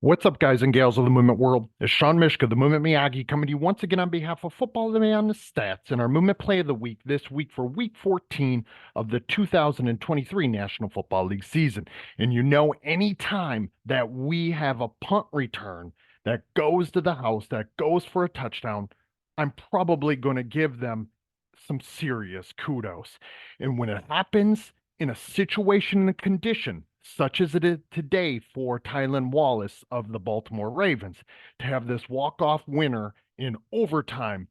What's up, guys and gals of the movement world? It's Sean Mishka, the Movement Miyagi, coming to you once again on behalf of Football Today on the Stats and our movement play of the week this week for week 14 of the 2023 National Football League season. And any time that we have a punt return that goes to the house, that goes for a touchdown, I'm probably going to give them some serious kudos. And when it happens in a situation and a condition such as it is today for Tylan Wallace of the Baltimore Ravens, to have this walk-off winner in overtime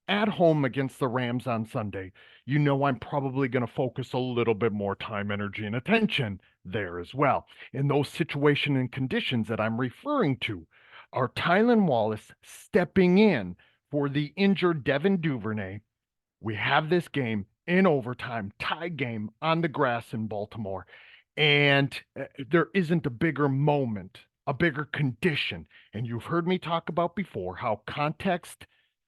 at home against the Rams on Sunday, I'm probably going to focus a little bit more time, energy, and attention there as well. In those situations and conditions that I'm referring to are Tylan Wallace stepping in for the injured Devin Duvernay. We have this game in overtime, tie game on the grass in Baltimore. And there isn't a bigger moment, a bigger condition. And you've heard me talk about before how context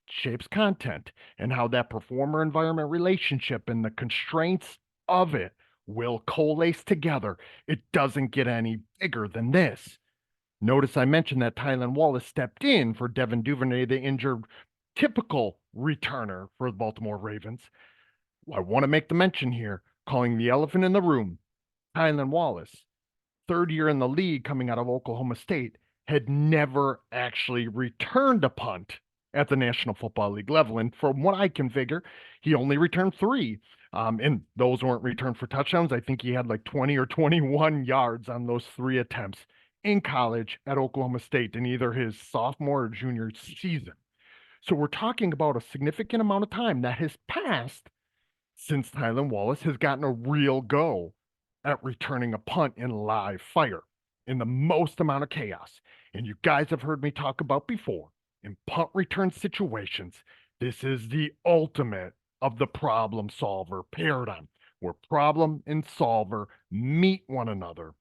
shapes content and how that performer environment relationship and the constraints of it will coalesce together. It doesn't get any bigger than this. Notice I mentioned that Tylan Wallace stepped in for Devin Duvernay, the injured typical returner for the Baltimore Ravens. I want to make the mention here, calling the elephant in the room. Tylan Wallace, third year in the league coming out of Oklahoma State, had never actually returned a punt at the National Football League level. And from what I can figure, he only returned three. And those weren't returned for touchdowns. I think he had like 20 or 21 yards on those three attempts in college at Oklahoma State in either his sophomore or junior season. So we're talking about a significant amount of time that has passed since Tylan Wallace has gotten a real go at returning a punt in live fire in the most amount of chaos. And you guys have heard me talk about before in punt return situations, this is the ultimate of the problem solver paradigm where problem and solver meet one another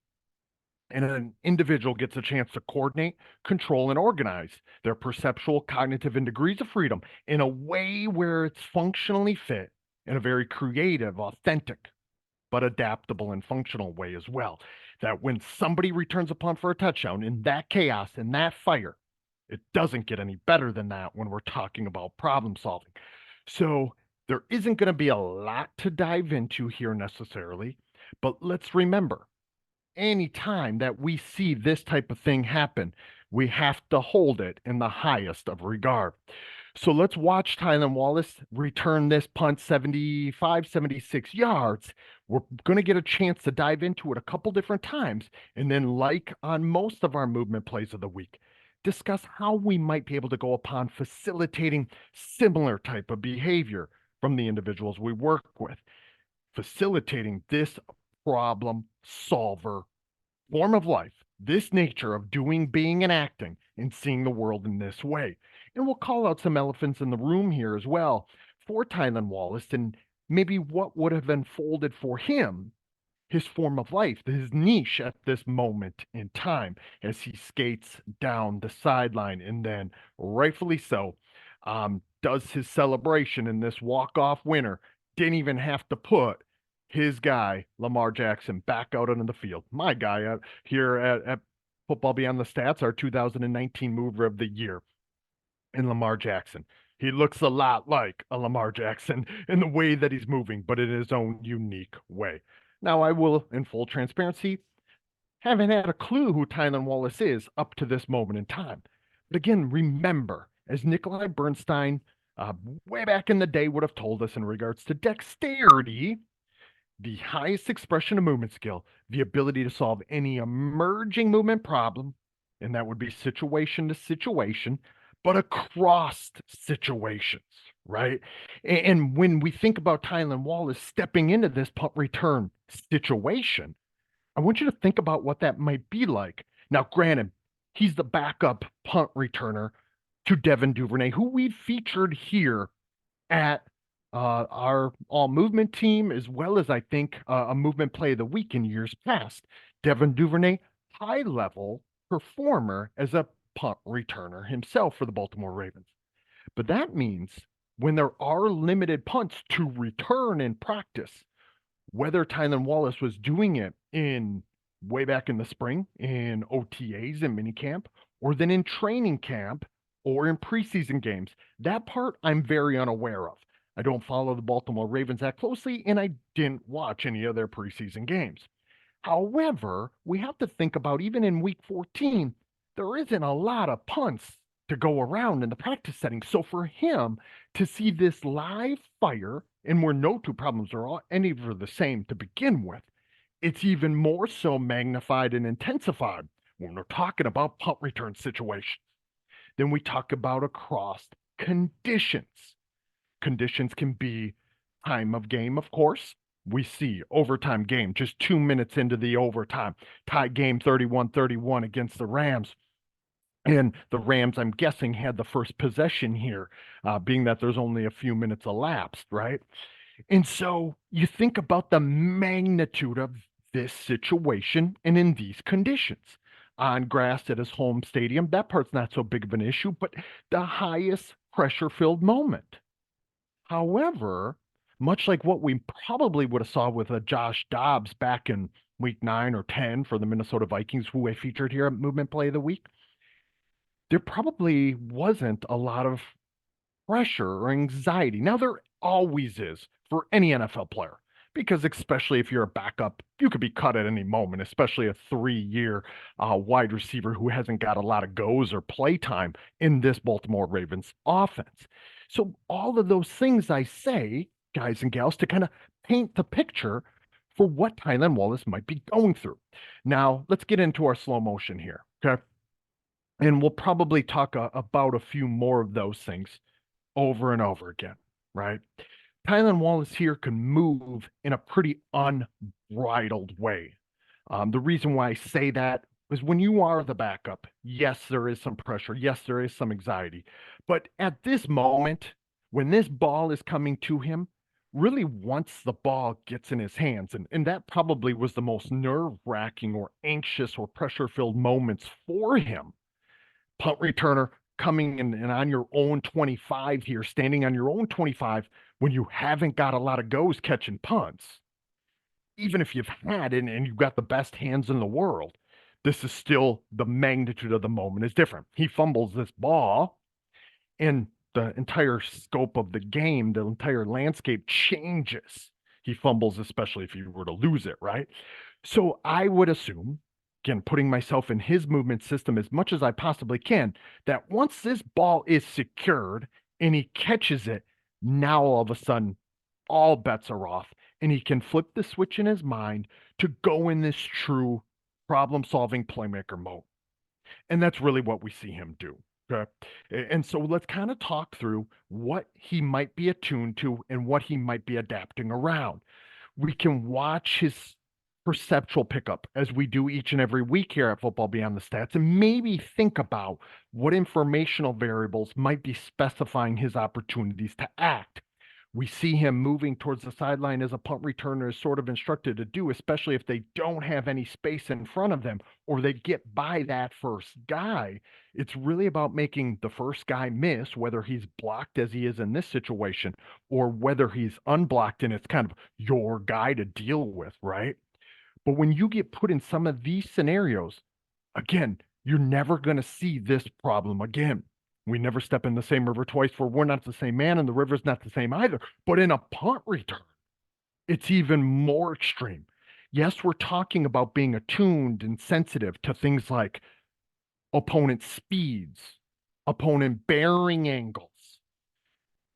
and an individual gets a chance to coordinate, control, and organize their perceptual, cognitive, and degrees of freedom in a way where it's functionally fit in a very creative, authentic, but adaptable and functional way as well. That when somebody returns a punt for a touchdown in that chaos, in that fire, it doesn't get any better than that when we're talking about problem solving. So there isn't going to be a lot to dive into here necessarily, but let's remember any time that we see this type of thing happen, we have to hold it in the highest of regard. So let's watch Tylan Wallace return this punt 75, 76 yards. We're going to get a chance to dive into it a couple different times. And then, like on most of our movement plays of the week, discuss how we might be able to go upon facilitating similar type of behavior from the individuals we work with, facilitating this problem solver form of life, this nature of doing, being, and acting, and seeing the world in this way. And we'll call out some elephants in the room here as well for Tylan Wallace and maybe what would have unfolded for him, his form of life, his niche at this moment in time as he skates down the sideline and then, rightfully so, does his celebration in this walk-off winner. Didn't even have to put his guy, Lamar Jackson, back out onto the field. My guy here at Football Beyond the Stats, our 2019 Mover of the Year in Lamar Jackson. He looks a lot like a Lamar Jackson in the way that he's moving, but in his own unique way. Now, I will, in full transparency, haven't had a clue who Tylan Wallace is up to this moment in time. But again, remember, as Nikolai Bernstein way back in the day would have told us in regards to dexterity, the highest expression of movement skill, the ability to solve any emerging movement problem, and that would be situation to situation, but across situations, right? And when we think about Tylan Wallace stepping into this punt return situation, I want you to think about what that might be like. Now, granted, he's the backup punt returner to Devin Duvernay, who we've featured here at our all movement team, as well as I think a movement play of the week in years past. Devin Duvernay, high level performer as a punt returner himself for the Baltimore Ravens. But that means when there are limited punts to return in practice, whether Tylan Wallace was doing it in way back in the spring in OTAs and minicamp, or then in training camp or in preseason games. That part I'm very unaware of. I don't follow the Baltimore Ravens that closely, and I didn't watch any of their preseason games. However, we have to think about even in week 14, there isn't a lot of punts to go around in the practice setting. So for him to see this live fire, and where no two problems are any of the same to begin with, it's even more so magnified and intensified when we're talking about punt return situations. Then we talk about across conditions. Conditions can be time of game, of course. We see overtime game just 2 minutes into the overtime, tied game 31-31 against the Rams. And the Rams, I'm guessing, had the first possession here, being that there's only a few minutes elapsed, right? And so you think about the magnitude of this situation and in these conditions. On grass at his home stadium, that part's not so big of an issue, but the highest pressure filled moment. However, much like what we probably would have saw with a Josh Dobbs back in week 9 or 10 for the Minnesota Vikings, who I featured here at Movement Play of the Week, there probably wasn't a lot of pressure or anxiety. Now, there always is for any NFL player, because especially if you're a backup, you could be cut at any moment, especially a 3-year wide receiver who hasn't got a lot of goes or play time in this Baltimore Ravens offense. So, all of those things I say, guys and gals, to kind of paint the picture for what Tylan Wallace might be going through. Now, let's get into our slow motion here, okay? And we'll probably talk about a few more of those things over and over again, right? Tylan Wallace here can move in a pretty unbridled way. The reason why I say that is when you are the backup, yes, there is some pressure. Yes, there is some anxiety. But at this moment, when this ball is coming to him, really once the ball gets in his hands, and that probably was the most nerve wracking or anxious or pressure filled moments for him. Punt returner coming in and on your own 25 here, standing on your own 25 when you haven't got a lot of goes catching punts. Even if you've had it and you've got the best hands in the world, this is still the magnitude of the moment is different. He fumbles this ball, and the entire scope of the game, the entire landscape changes. He fumbles, especially if you were to lose it, right? So I would assume, again, putting myself in his movement system as much as I possibly can, that once this ball is secured and he catches it, now all of a sudden, all bets are off, and he can flip the switch in his mind to go in this true problem solving playmaker mode. And that's really what we see him do. Okay. And so let's kind of talk through what he might be attuned to and what he might be adapting around. We can watch his perceptual pickup as we do each and every week here at Football Beyond the Stats, and maybe think about what informational variables might be specifying his opportunities to act. We see him moving towards the sideline as a punt returner is sort of instructed to do, especially if they don't have any space in front of them or they get by that first guy. It's really about making the first guy miss, whether he's blocked as he is in this situation or whether he's unblocked and it's kind of your guy to deal with, right? But when you get put in some of these scenarios, again, you're never going to see this problem again. We never step in the same river twice, for we're not the same man and the river's not the same either. But in a punt return, it's even more extreme. Yes, we're talking about being attuned and sensitive to things like opponent speeds, opponent bearing angles,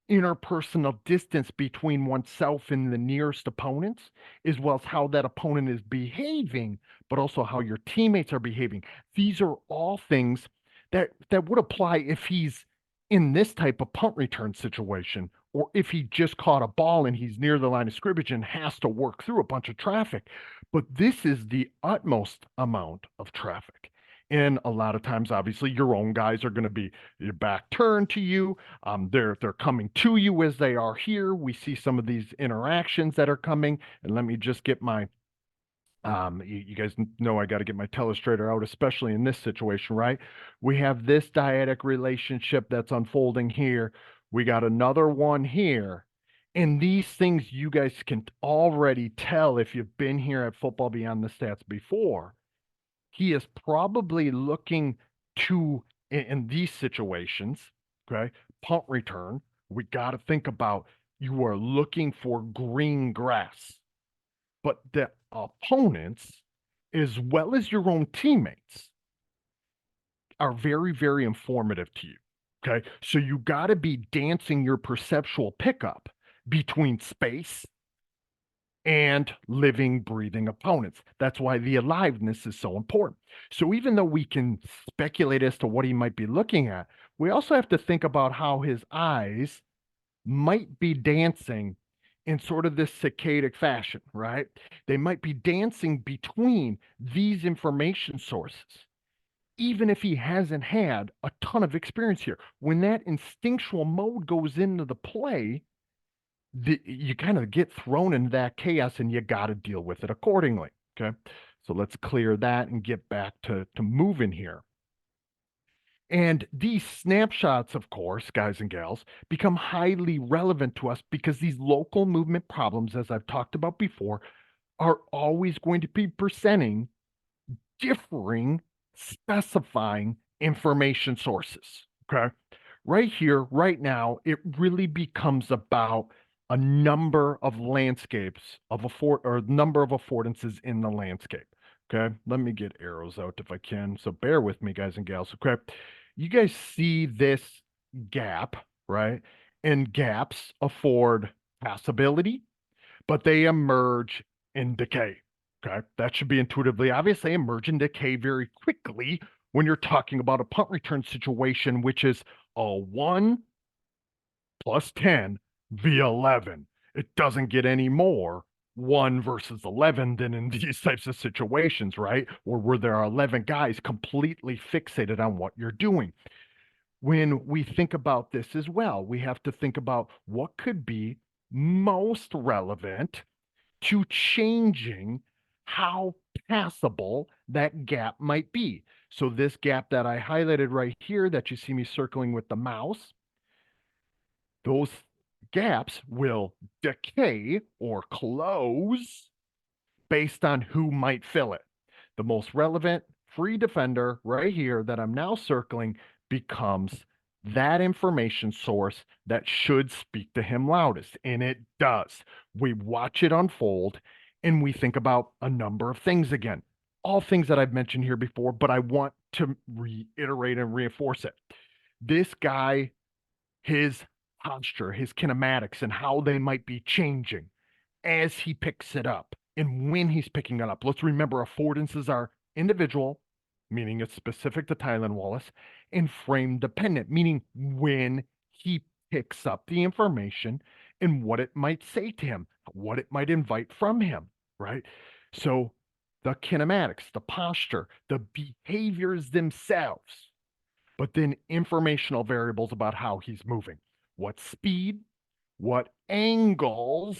interpersonal distance between oneself and the nearest opponents, as well as how that opponent is behaving, but also how your teammates are behaving. These are all things that would apply if he's in this type of punt return situation, or if he just caught a ball and he's near the line of scrimmage and has to work through a bunch of traffic. But this is the utmost amount of traffic. And a lot of times, obviously, your own guys are going to be your back turned to you. They're coming to you as they are here. We see some of these interactions that are coming. And let me just get my you guys know I got to get my telestrator out, especially in this situation, right? We have this dyadic relationship that's unfolding here. We got another one here. And these things you guys can already tell if you've been here at Football Beyond the Stats before. He is probably looking to, in these situations, okay, punt return, we got to think about you are looking for green grass. But the opponents, as well as your own teammates, are very, very informative to you. Okay. So you got to be dancing your perceptual pickup between space and living, breathing opponents. That's why the aliveness is so important. So even though we can speculate as to what he might be looking at, we also have to think about how his eyes might be dancing in sort of this saccadic fashion, right? They might be dancing between these information sources, even if he hasn't had a ton of experience here. When that instinctual mode goes into the play, you kind of get thrown into that chaos and you got to deal with it accordingly. Okay. So let's clear that and get back to moving here. And these snapshots, of course, guys and gals, become highly relevant to us because these local movement problems, as I've talked about before, are always going to be presenting differing, specifying information sources. Okay. Right here, right now, it really becomes about a number of landscapes or number of affordances in the landscape. Okay. Let me get arrows out if I can. So bear with me, guys and gals. Okay. You guys see this gap, right? And gaps afford passability, but they emerge in decay. Okay. That should be intuitively obvious. They emerge and decay very quickly when you're talking about a punt return situation, which is a 1 plus 10 via 11. It doesn't get any more 1 versus 11 than in these types of situations, right? Or where there are 11 guys completely fixated on what you're doing. When we think about this as well, we have to think about what could be most relevant to changing how passable that gap might be. So this gap that I highlighted right here that you see me circling with the mouse, those gaps will decay or close based on who might fill it. The most relevant free defender right here that I'm now circling becomes that information source that should speak to him loudest. And it does. We watch it unfold and we think about a number of things again. All things that I've mentioned here before, but I want to reiterate and reinforce it. This guy, his posture, his kinematics, and how they might be changing as he picks it up and when he's picking it up. Let's remember affordances are individual, meaning it's specific to Tylan Wallace, and frame dependent, meaning when he picks up the information and what it might say to him, what it might invite from him, right? So the kinematics, the posture, the behaviors themselves, but then informational variables about how he's moving, what speed, what angles,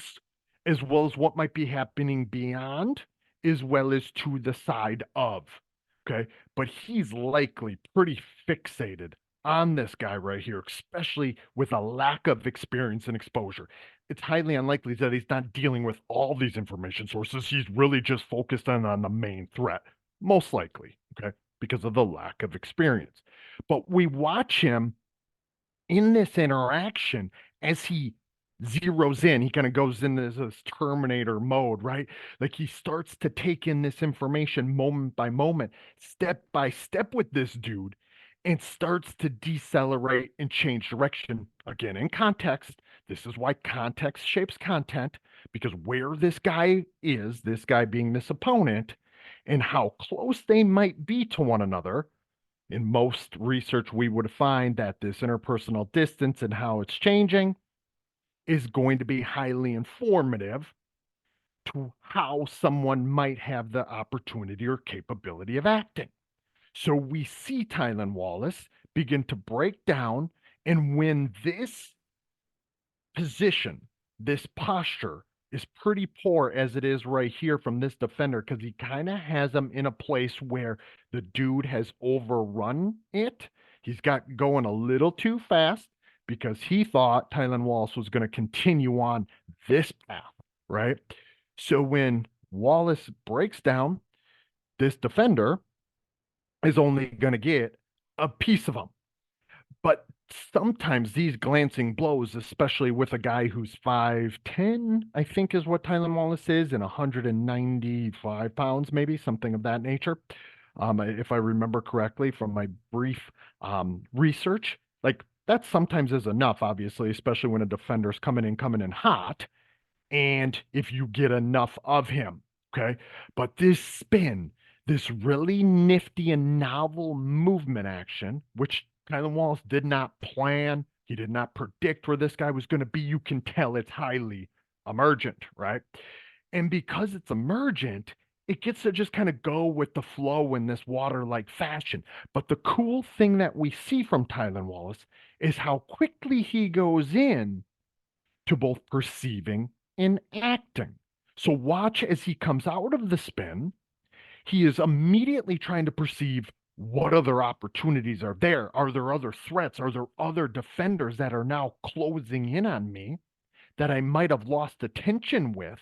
as well as what might be happening beyond, as well as to the side of. Okay. But he's likely pretty fixated on this guy right here, especially with a lack of experience and exposure. It's highly unlikely that he's not dealing with all these information sources. He's really just focused on the main threat, most likely. Okay. Because of the lack of experience. But we watch him in this interaction as he zeroes in, he kind of goes into this Terminator mode, right? Like he starts to take in this information moment by moment, step by step with this dude, and starts to decelerate and change direction. Again, in context, this is why context shapes content, because where this guy is, this guy being this opponent, and how close they might be to one another. In most research, we would find that this interpersonal distance and how it's changing is going to be highly informative to how someone might have the opportunity or capability of acting. So we see Tylan Wallace begin to break down, and when this position, this posture is pretty poor as it is right here from this defender, because he kind of has him in a place where the dude has overrun it. He's got going a little too fast. because he thought Tylan Wallace was going to continue on this path, right? So when Wallace breaks down, this defender is only going to get a piece of him. But sometimes these glancing blows, especially with a guy who's 5'10", I think is what Tylan Wallace is, and 195 pounds, maybe something of that nature. If I remember correctly from my brief research, like that sometimes is enough, obviously, especially when a defender's coming in hot and if you get enough of him. Okay. But this spin, this really nifty and novel movement action, which Tyler Wallace did not plan, he did not predict where this guy was going to be. You can tell it's highly emergent, right? And because it's emergent, it gets to just kind of go with the flow in this water like fashion. But the cool thing that we see from Tylan Wallace is how quickly he goes in to both perceiving and acting. So watch as he comes out of the spin, he is immediately trying to perceive what other opportunities are there. Are there other threats? Are there other defenders that are now closing in on me that I might have lost attention with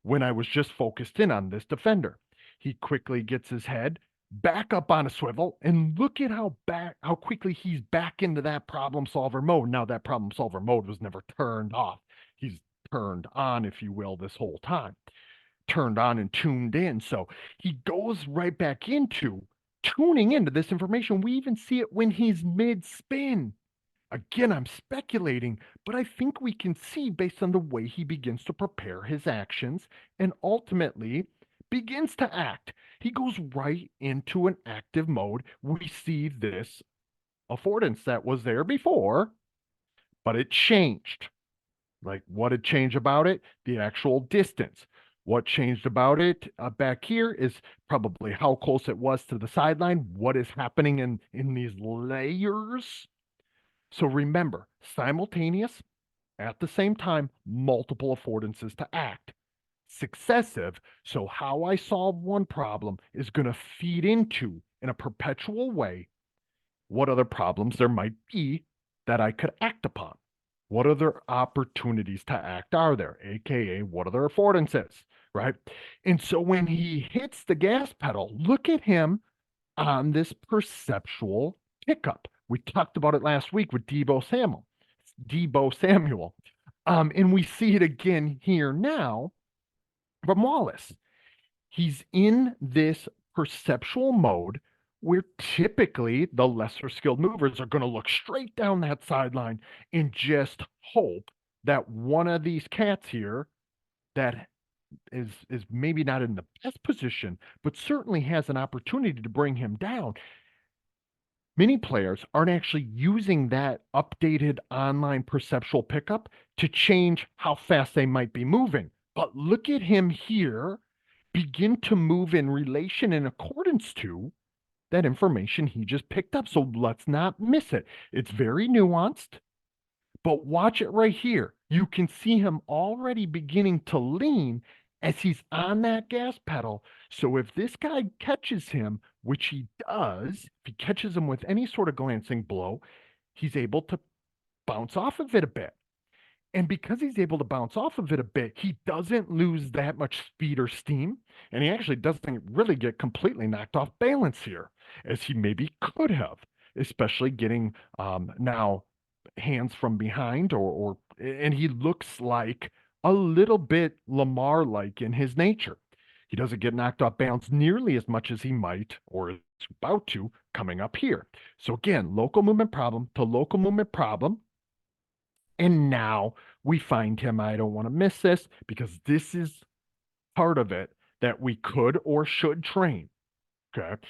when I was just focused in on this defender? He quickly gets his head back up on a swivel and look at how quickly he's back into that problem solver mode. Now that problem solver mode was never turned off. He's turned on, if you will, this whole time. Turned on and tuned in. So he goes right back into tuning into this information. We even see it when he's mid spin. Again, I'm speculating, but I think we can see based on the way he begins to prepare his actions and ultimately begins to act. He goes right into an active mode. We see this affordance that was there before, but it changed. Like what had changed about it? The actual distance. What changed about it back here is probably how close it was to the sideline, what is happening in these layers. So remember, simultaneous, at the same time, multiple affordances to act. Successive, so how I solve one problem is going to feed into, in a perpetual way, what other problems there might be that I could act upon. What other opportunities to act are there? AKA, what other affordances, right? And so when he hits the gas pedal, look at him on this perceptual pickup. We talked about it last week with Debo Samuel. Debo Samuel. And we see it again here now from Wallace. He's in this perceptual mode where typically the lesser skilled movers are going to look straight down that sideline and just hope that one of these cats here that is maybe not in the best position, but certainly has an opportunity to bring him down. Many players aren't actually using that updated online perceptual pickup to change how fast they might be moving. But look at him here begin to move in relation in accordance to that information he just picked up. So let's not miss it. It's very nuanced, but watch it right here. You can see him already beginning to lean as he's on that gas pedal. So if this guy catches him, which he does, if he catches him with any sort of glancing blow, he's able to bounce off of it a bit. And because he's able to bounce off of it a bit, he doesn't lose that much speed or steam. And he actually doesn't really get completely knocked off balance here, as he maybe could have, especially getting now hands from behind and he looks like a little bit Lamar like in his nature. He doesn't get knocked off balance nearly as much as he might or is about to coming up here. So again, local movement problem to local movement problem. And now we find him. I don't want to miss this because this is part of it that we could or should train. Okay.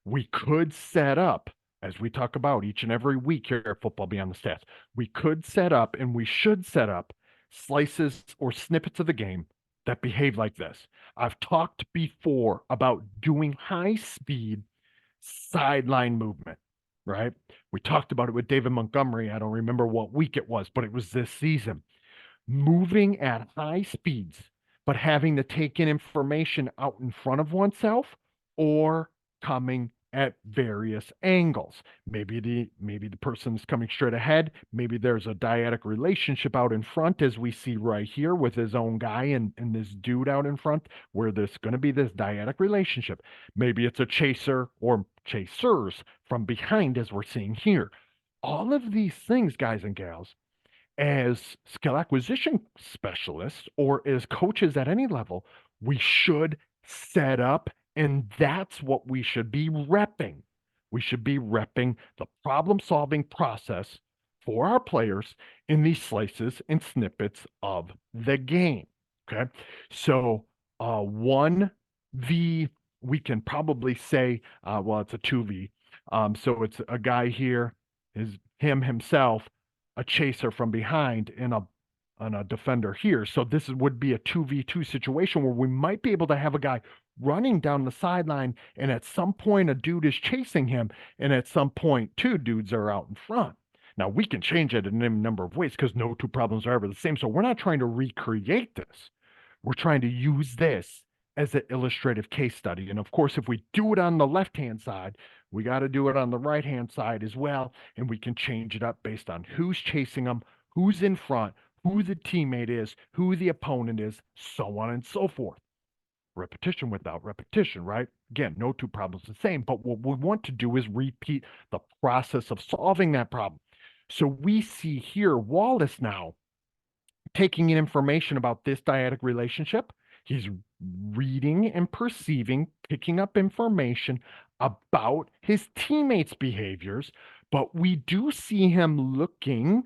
We could set up, as we talk about each and every week here at Football Beyond the Stats, we could set up and we should set up slices or snippets of the game that behave like this. I've talked before about doing high speed sideline movement, right? We talked about it with David Montgomery. I don't remember what week it was, but it was this season. Moving at high speeds, but having to take in information out in front of oneself or coming at various angles. Maybe the person's coming straight ahead. Maybe there's a dyadic relationship out in front, as we see right here with his own guy and this dude out in front, where there's going to be this dyadic relationship. Maybe it's a chaser or chasers from behind, as we're seeing here. All of these things, guys and gals, as skill acquisition specialists or as coaches at any level, we should set up, and that's what we should be repping. We should be repping the problem solving process for our players in these slices and snippets of the game. Okay. So, 1V, we can probably say, well, it's a 2V. So it's a guy here, is him himself, a chaser from behind, and a defender here. So this would be a 2v2 situation where we might be able to have a guy running down the sideline, and at some point a dude is chasing him, and at some point two dudes are out in front. Now we can change it in a number of ways because no two problems are ever the same. So we're not trying to recreate this. We're trying to use this as an illustrative case study. And of course, if we do it on the left-hand side, we got to do it on the right-hand side as well. And we can change it up based on who's chasing them, who's in front, who the teammate is, who the opponent is, so on and so forth. Repetition without repetition, right? Again, no two problems the same, but what we want to do is repeat the process of solving that problem. So we see here Wallace now taking in information about this dyadic relationship. He's reading and perceiving, picking up information about his teammates' behaviors, but we do see him looking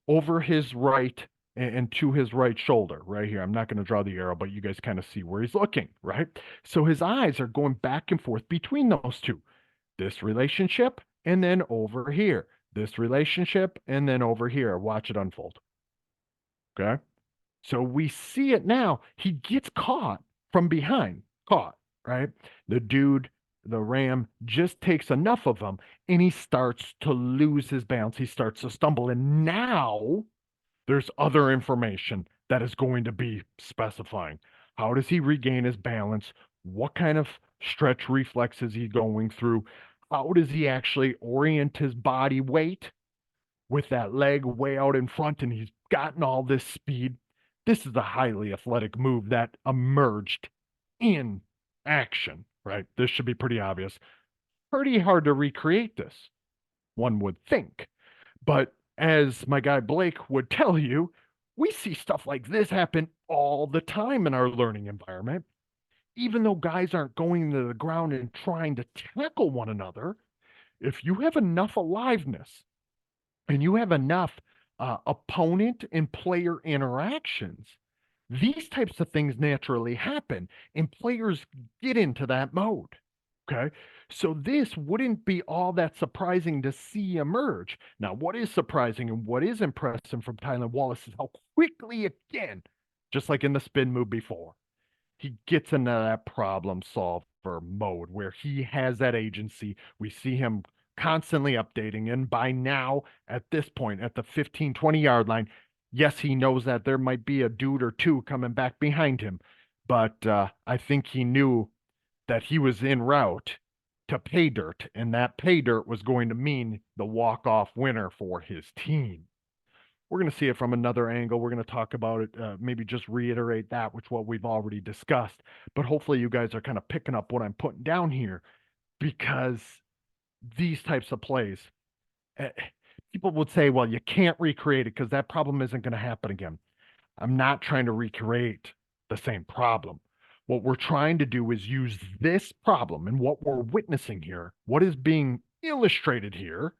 over his right and to his right shoulder right here. I'm not going to draw the arrow, but you guys kind of see where he's looking, right? So his eyes are going back and forth between those two. This relationship and then over here. This relationship and then over here. Watch it unfold. Okay? So we see it now. He gets caught from behind, caught, right? The dude, the ram, just takes enough of him and he starts to lose his balance. He starts to stumble. And now there's other information that is going to be specifying. How does he regain his balance? What kind of stretch reflex is he going through? How does he actually orient his body weight with that leg way out in front? And he's gotten all this speed. This is a highly athletic move that emerged in action, right? This should be pretty obvious. Pretty hard to recreate this, one would think. But as my guy Blake would tell you, we see stuff like this happen all the time in our learning environment. Even though guys aren't going to the ground and trying to tackle one another, if you have enough aliveness and you have enough opponent and player interactions, these types of things naturally happen and players get into that mode. Okay. So this wouldn't be all that surprising to see emerge. Now, what is surprising and what is impressive from Tylan Wallace is how quickly, again, just like in the spin move before, he gets into that problem solver mode where he has that agency. We see him constantly updating. And by now, at this point, at the 15, 20-yard line, yes, he knows that there might be a dude or two coming back behind him. But I think he knew that he was en route to pay dirt, and that pay dirt was going to mean the walk-off winner for his team. We're going to see it from another angle. We're going to talk about it, maybe just reiterate that, which what we've already discussed. But hopefully you guys are kind of picking up what I'm putting down here, because these types of plays, people would say, well, you can't recreate it because that problem isn't going to happen again. I'm not trying to recreate the same problem. What we're trying to do is use this problem and what we're witnessing here, what is being illustrated here,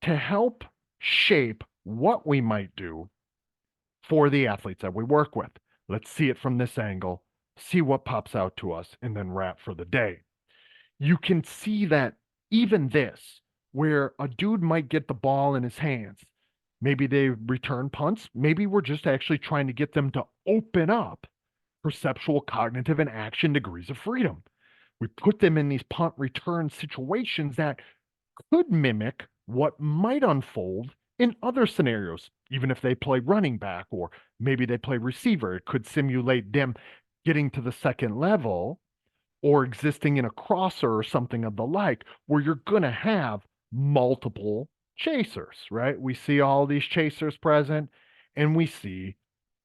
to help shape what we might do for the athletes that we work with. Let's see it from this angle, see what pops out to us, and then wrap for the day. You can see that even this, where a dude might get the ball in his hands, maybe they return punts, maybe we're just actually trying to get them to open up perceptual, cognitive, and action degrees of freedom. We put them in these punt return situations that could mimic what might unfold in other scenarios, even if they play running back or maybe they play receiver. It could simulate them getting to the second level, or existing in a crosser or something of the like, where you're going to have multiple chasers, right? We see all these chasers present and we see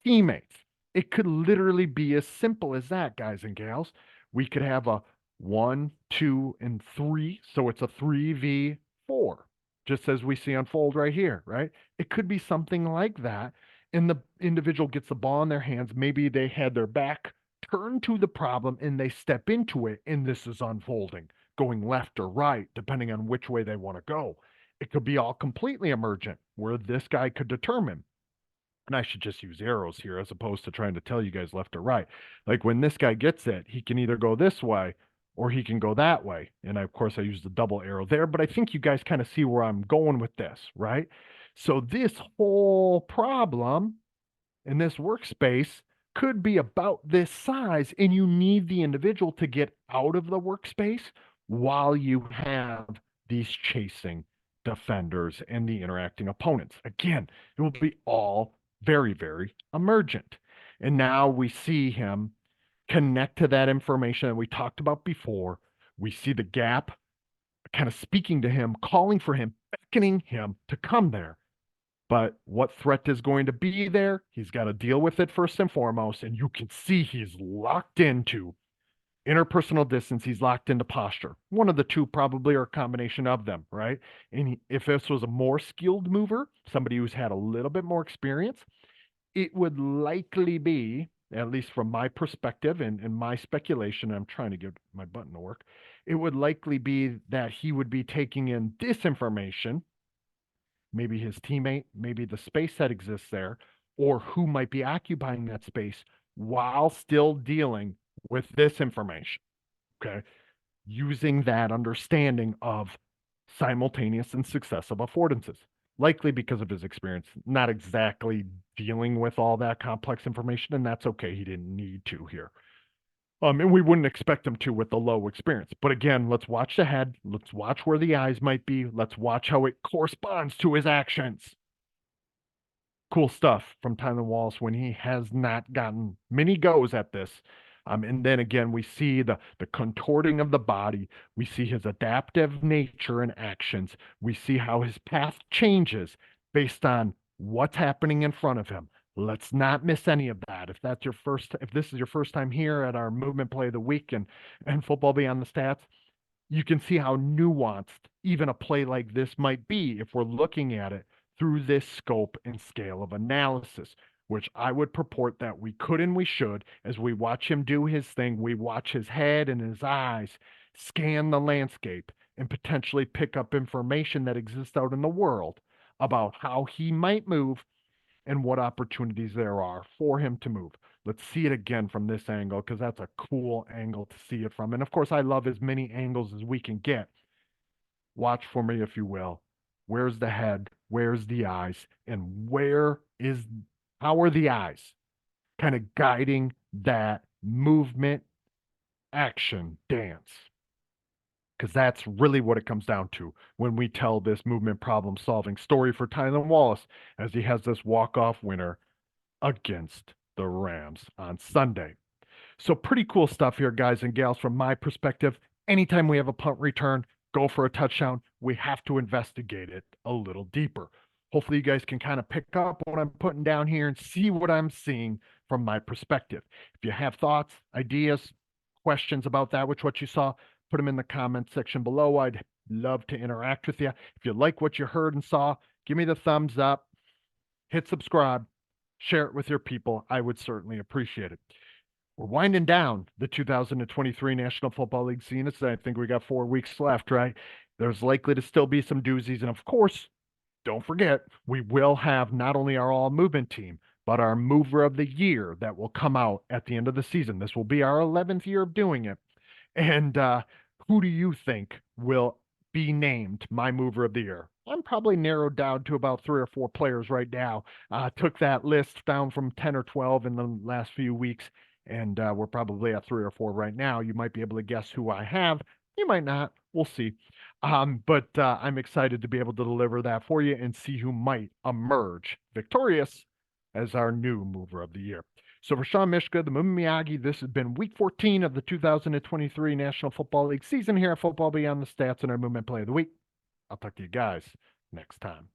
teammates. It could literally be as simple as that, guys and gals. We could have a 1, 2, and 3, so it's a 3v4, just as we see unfold right here, right? It could be something like that, and the individual gets the ball in their hands. Maybe they had their back turn to the problem and they step into it, and this is unfolding, going left or right, depending on which way they want to go. It could be all completely emergent, where this guy could determine, and I should just use arrows here as opposed to trying to tell you guys left or right. Like when this guy gets it, he can either go this way or he can go that way. And of course, I use the double arrow there, but I think you guys kind of see where I'm going with this, right? So this whole problem in this workspace could be about this size, and you need the individual to get out of the workspace while you have these chasing defenders and the interacting opponents. Again, it will be all very, very emergent. And now we see him connect to that information that we talked about before. We see the gap kind of speaking to him, calling for him, beckoning him to come there. But what threat is going to be there? He's got to deal with it first and foremost. And you can see he's locked into interpersonal distance. He's locked into posture. One of the two, probably, or a combination of them, right? And if this was a more skilled mover, somebody who's had a little bit more experience, it would likely be, at least from my perspective and my speculation, I'm trying to get my button to work, it would likely be that he would be taking in this information, maybe his teammate, maybe the space that exists there, or who might be occupying that space while still dealing with this information. Okay. Using that understanding of simultaneous and successive affordances, likely because of his experience, not exactly dealing with all that complex information. And that's okay. He didn't need to here. And we wouldn't expect him to with the low experience. But again, let's watch the head. Let's watch where the eyes might be. Let's watch how it corresponds to his actions. Cool stuff from Tylan Wallace when he has not gotten many goes at this. And then again, we see the contorting of the body. We see his adaptive nature and actions. We see how his path changes based on what's happening in front of him. Let's not miss any of that. If this is your first time here at our movement play of the week and football beyond the stats, you can see how nuanced even a play like this might be if we're looking at it through this scope and scale of analysis, which I would purport that we could and we should. As we watch him do his thing, we watch his head and his eyes scan the landscape and potentially pick up information that exists out in the world about how he might move and what opportunities there are for him to move. Let's see it again from this angle because that's a cool angle to see it from. And of course, I love as many angles as we can get. Watch for me, if you will. Where's the head? Where's the eyes? And how are the eyes kind of guiding that movement, action, dance? Because that's really what it comes down to when we tell this movement problem solving story for Tylan Wallace as he has this walk-off winner against the Rams on Sunday. So pretty cool stuff here, guys and gals, from my perspective. Anytime we have a punt return, go for a touchdown, we have to investigate it a little deeper. Hopefully you guys can kind of pick up what I'm putting down here and see what I'm seeing from my perspective. If you have thoughts, ideas, questions about that, what you saw, put them in the comments section below. I'd love to interact with you. If you like what you heard and saw, give me the thumbs up, hit subscribe, share it with your people. I would certainly appreciate it. We're winding down the 2023 National Football League season. I think we got 4 weeks left, right? There's likely to still be some doozies. And of course, don't forget, we will have not only our all movement team, but our mover of the year that will come out at the end of the season. This will be our 11th year of doing it. And who do you think will be named my mover of the year? I'm probably narrowed down to about 3 or 4 players right now. Took that list down from 10 or 12 in the last few weeks, and we're probably at 3 or 4 right now. You might be able to guess who I have. You might not. We'll see. But I'm excited to be able to deliver that for you and see who might emerge victorious as our new mover of the year. So for Sean Mishka, the Movement Miyagi, this has been week 14 of the 2023 National Football League season here at Football Beyond the Stats and our Movement Play of the Week. I'll talk to you guys next time.